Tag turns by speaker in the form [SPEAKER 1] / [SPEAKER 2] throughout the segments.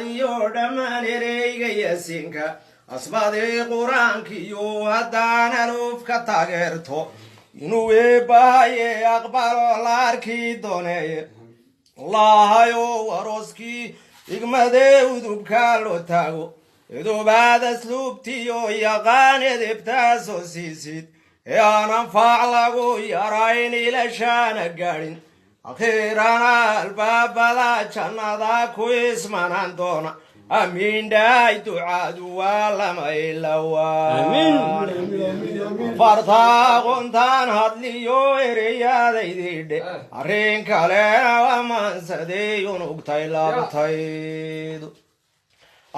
[SPEAKER 1] dhammaan ereyga yaasiinka asbaadii qur-aankiyo haddaan aluf ka taageerto inuu eebbahaye aqbalo la arki dooneeye allahayow arooskii igmadee udubka loo taago idubaad asluubtiyo yaqaan edebtaasoo siisid ee aan anfaac lagu yarayn ilashaana gaadhin akhiirana albaabada jannada ku ismanaan doona amiin dhahay ducaadu waa lama ilawaa fartaa qontaan hadliyo ereyadaydidhe arrin kalena wamaansadey unugtay laabtaydu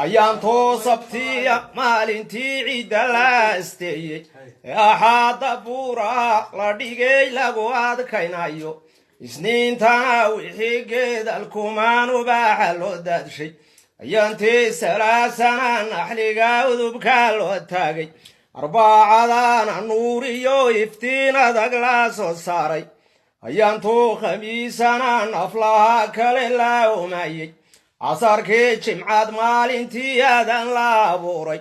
[SPEAKER 1] ayaantoo sabtiya maalintii ciidda la asteeyey ee axaada buuraha la dhigay lagu adkaynayo isniintana wixii geedalkumaan ubaaxa loo daadshay ayaantii salaasana naxliga udubka loo taagay arbaacadana nuur iyo iftiin adag la soo saaray ayaantuu khamiisana naflaha kale la umayey casarkii jimcaad maalintii aadan la abuuray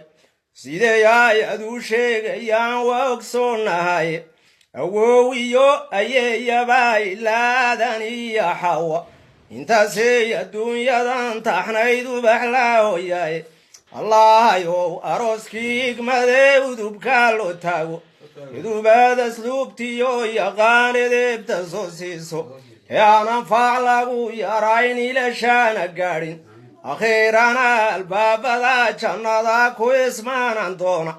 [SPEAKER 1] sidee aayaduu sheegayaan waa ogsoonahaye awow iyo ayeeyabaa ilaadan iyo xawa intaasay adduunyadan taxnayd ubax la hooyaye allahayow arooskii igmadee udubka loo taago idubaad asluubtiyo yaqaan edeebta soo siiso ee aan anfaac lagu yarayn ilashaana gaadhin akhiirana albaabada jannada ku ismaanan doona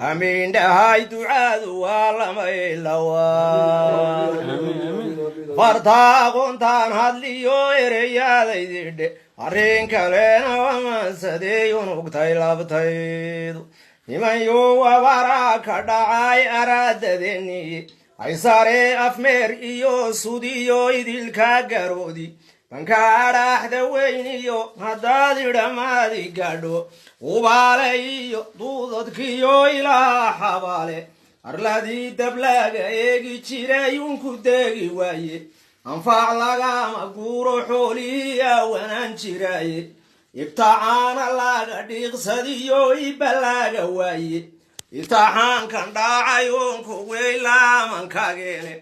[SPEAKER 1] amiin dhahay ducaadu waa lama ilawaa fartaa qontaan hadliyo ereyadaydidhe arrin kalena wamaansadey unugtay laabtaydu nimanyo wabaraa ka dhacay araadadeeniye aysare afmeer iyo sudiyo idilka garoodi bankaadhaaxda weyniyo haddaad idhamaadi gaadho ubaale iyo duudadkiyo ilaa xabaale arladii dablaaga eegi jiray unku deegi waaye anfaac lagama guuro xoolihii awanaan jiraaye ibtacaana laga dhiiqsadiyo ibalaaga waaye itaxaankan dhaacay oonku weylaamankageene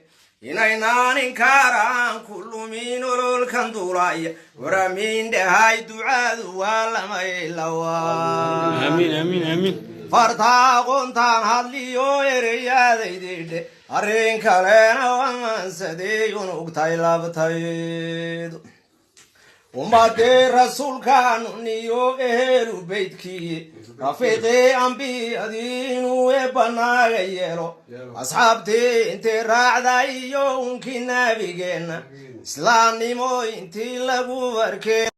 [SPEAKER 1] inaynaan inkaaraan ku lumin ololkan duulaya waramiin dhahay ducaadu waa lama ilawaa fartaa qontaan hadliyo ereyadaydidhe arrin kalena wamaansadey unugtay laabtaydu ummadee rasuulkaanu niyo ehelu beydkiiye rafiiqii ambiyadii inuu eebbanaaga yeelo asxaabtii intii raacda iyo unkii nabigeenna islaamnimo intii lagu arkey